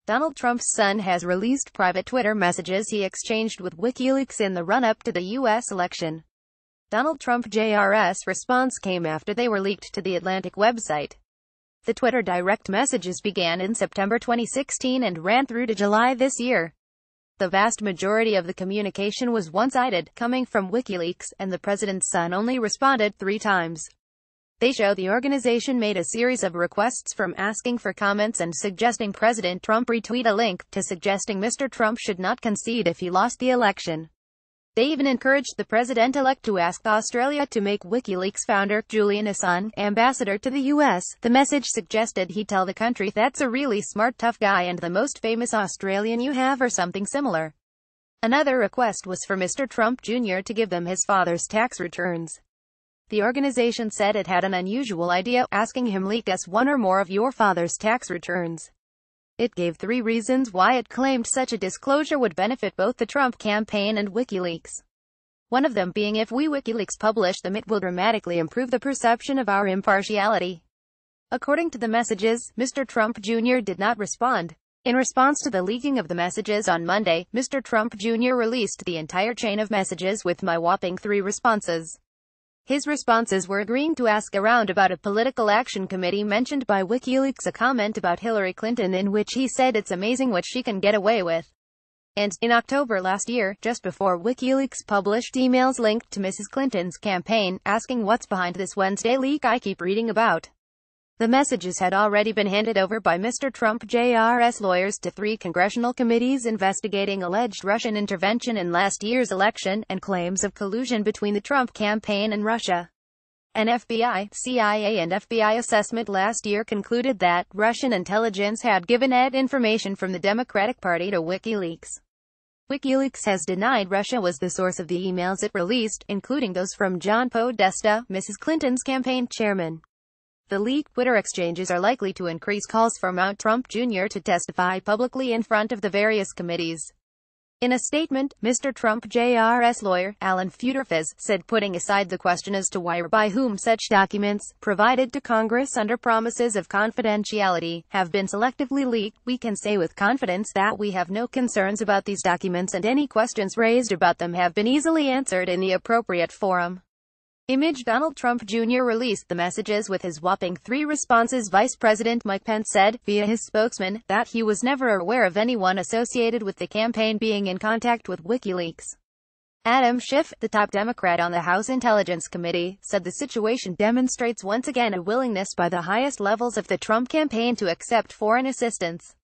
Donald Trump's son has released private Twitter messages he exchanged with WikiLeaks in the run-up to the U.S. election. Donald Trump Jr.'s response came after they were leaked to The Atlantic website. The Twitter direct messages began in September 2016 and ran through to July this year. The vast majority of the communication was one-sided, coming from WikiLeaks, and the president's son only responded 3 times. They show the organization made a series of requests, from asking for comments and suggesting President Trump retweet a link, to suggesting Mr. Trump should not concede if he lost the election. They even encouraged the president-elect to ask Australia to make WikiLeaks founder, Julian Assange, ambassador to the U.S. The message suggested he tell the country that's a really smart tough guy and the most famous Australian you have, or something similar. Another request was for Mr. Trump Jr. to give them his father's tax returns. The organization said it had an unusual idea, asking him leak us one or more of your father's tax returns. It gave 3 reasons why it claimed such a disclosure would benefit both the Trump campaign and WikiLeaks. One of them being, if we WikiLeaks publish them, it will dramatically improve the perception of our impartiality. According to the messages, Mr. Trump Jr. did not respond. In response to the leaking of the messages on Monday, Mr. Trump Jr. released the entire chain of messages with my whopping 3 responses. His responses were agreeing to ask around about a political action committee mentioned by WikiLeaks, a comment about Hillary Clinton in which he said it's amazing what she can get away with. And, in October last year, just before WikiLeaks published emails linked to Mrs. Clinton's campaign, asking what's behind this Wednesday leak I keep reading about. The messages had already been handed over by Mr. Trump Jr.'s lawyers to 3 congressional committees investigating alleged Russian intervention in last year's election, and claims of collusion between the Trump campaign and Russia. An FBI, CIA and FBI assessment last year concluded that Russian intelligence had given information from the Democratic Party to WikiLeaks. WikiLeaks has denied Russia was the source of the emails it released, including those from John Podesta, Mrs. Clinton's campaign chairman. The leaked Twitter exchanges are likely to increase calls for Trump Jr. to testify publicly in front of the various committees. In a statement, Mr. Trump Jr.'s lawyer, Alan Futerfas, said putting aside the question as to why or by whom such documents, provided to Congress under promises of confidentiality, have been selectively leaked, we can say with confidence that we have no concerns about these documents, and any questions raised about them have been easily answered in the appropriate forum. Image. Donald Trump Jr. released the messages with his whopping 3 responses. Vice President Mike Pence said, via his spokesman, that he was never aware of anyone associated with the campaign being in contact with WikiLeaks. Adam Schiff, the top Democrat on the House Intelligence Committee, said the situation demonstrates once again a willingness by the highest levels of the Trump campaign to accept foreign assistance.